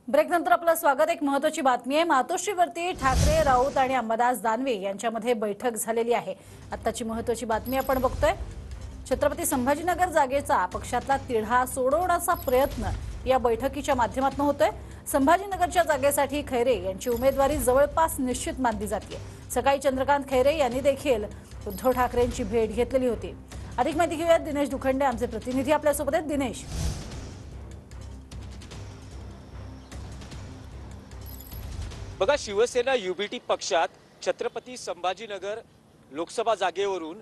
ब्रेकनंतर आपलं स्वागत। एक महत्त्वाची बातमी आहे। मातोश्रीवरती ठाकरे, राऊत आणि अंबादास दानवे यांच्यामध्ये बैठक झालेली आहे। आत्ताची महत्त्वाची बातमी आपण बघतोय। छत्रपती संभाजीनगर जागेचा पक्षातला तिढा सोडवण्याचा प्रयत्न या बैठकीच्या माध्यमातून होतोय। संभाजीनगरच्या जागेसाठी खैरे यांची उमेदवारी जवळपास निश्चित मानली जाते। सकाळी चंद्रकांत खैरे यांनी देखील उद्धव ठाकरेंची भेट घेतलेली होती। अधिक माहिती घेऊयात, दिनेश दुखंडे आमचे प्रतिनिधी आपल्यासोबत आहेत। दिनेश, बघा, शिवसेना युबीटी पक्षात छत्रपती संभाजीनगर लोकसभा जागेवरून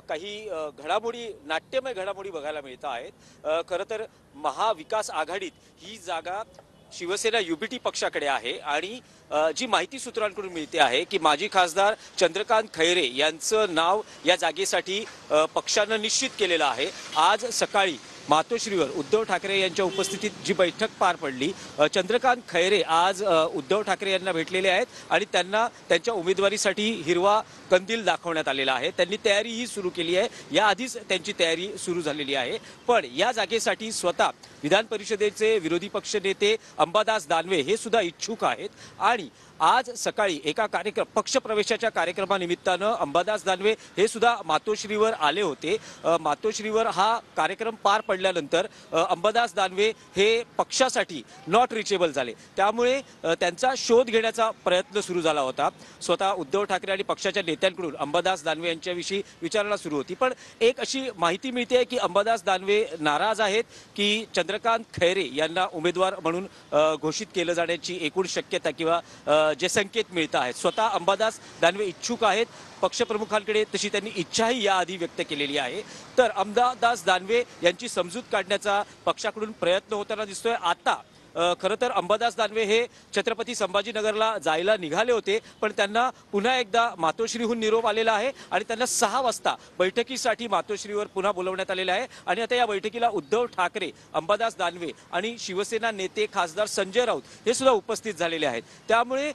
काही घडामोडी, नाट्यमय घडामोडी बघायला मिळत आहेत। खरं तर महाविकास आघाडीत ही जागा शिवसेना युबीटी पक्षाकडे आहे आणि जी माहिती सूत्रांकडून मिळते आहे की माजी खासदार चंद्रकांत खैरे यांचं नाव या जागेसाठी पक्षानं निश्चित केलेलं आहे। आज सकाळी मातोश्रीवर उद्धव ठाकरे यांच्या उपस्थितीत जी बैठक पार पडली, चंद्रकांत खैरे आज उद्धव ठाकरे यांना भेटलेले आहेत आणि त्यांना त्यांच्या उमेदवारीसाठी हिरवा कंदील दाखवण्यात आलेला आहे। त्यांनी तयारीही सुरू केली आहे। याआधीच त्यांची तयारी सुरू झालेली आहे। पण या जागेसाठी स्वतः विधान परिषदेचे विरोधी पक्ष नेते अंबादास दानवे हे सुद्धा इच्छुक आहेत आणि आज सकाळी एका पक्षप्रवेशाच्या कार्यक्रमानिमित्तानं अंबादास दानवे हे सुद्धा मातोश्रीवर आले होते। मातोश्रीवर हा कार्यक्रम पार पडल्यानंतर अंबादास दानवे हे पक्षासाठी नॉट रिचेबल झाले। त्यामुळे त्यांचा शोध घेण्याचा प्रयत्न सुरू झाला होता। स्वतः उद्धव ठाकरे आणि पक्षाच्या नेत्यांकडून अंबादास दानवे यांच्याविषयी विचारणा सुरू होती। पण एक अशी माहिती मिळते की अंबादास दानवे नाराज आहेत की चंद्रकांत खैरे यांना उमेदवार म्हणून घोषित केलं जाण्याची एकूण शक्यता किंवा जे संकेत मिळत आहेत। स्वतः अंबादास दानवे इच्छुक आहेत। पक्षप्रमुखांकडे तशी त्यांनी इच्छाही याआधी व्यक्त केलेली आहे। तर अंबादास दानवे यांची समजूत काढण्याचा पक्षाकडून प्रयत्न होताना दिसतोय। आता खरं तर अंबादास दानवे हे छत्रपती संभाजीनगरला जायला निघाले होते, पण त्यांना पुन्हा एकदा मातोश्रीहून निरोप आलेला आहे आणि त्यांना 6 वाजता बैठकीसाठी मातोश्रीवर पुन्हा बोलवण्यात आलेले आहे। आणि आता या बैठकीला उद्धव ठाकरे, अंबादास दानवे आणि शिवसेना नेते खासदार संजय राऊत हे सुद्धा उपस्थित झालेले आहेत। त्यामुळे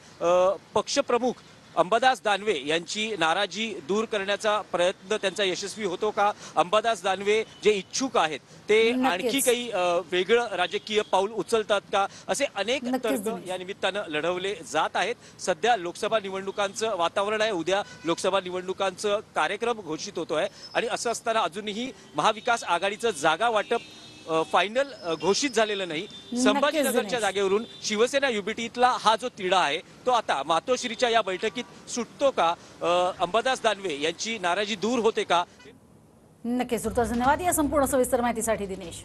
पक्षप्रमुख अंबादास दानवे यांची नाराजी दूर करण्याचा प्रयत्न त्यांचा यशस्वी होतो का? अंबादास दानवे जे इच्छुक आहेत ते आणखी काही वेगळं राजकीय पाऊल उचलतात का? असे अनेक तर्क या निमित्तानं लढवले जात आहेत। सध्या लोकसभा निवडणुकांचं वातावरण आहे। उद्या लोकसभा निवडणुकांचं कार्यक्रम घोषित होतोय आणि असं असताना अजूनही महाविकास आघाडीचं जागा वाटप फायनल घोषित झालेलं नाही। संभाजीनगरच्या जागेवरून शिवसेना युबीटीतला हा जो तिढा आहे तो आता मातोश्रीच्या या बैठकीत सुटतो का? अंबादास दानवे यांची नाराजी दूर होते का? नक्कीच। धन्यवाद या संपूर्ण सविस्तर माहितीसाठी दिनेश।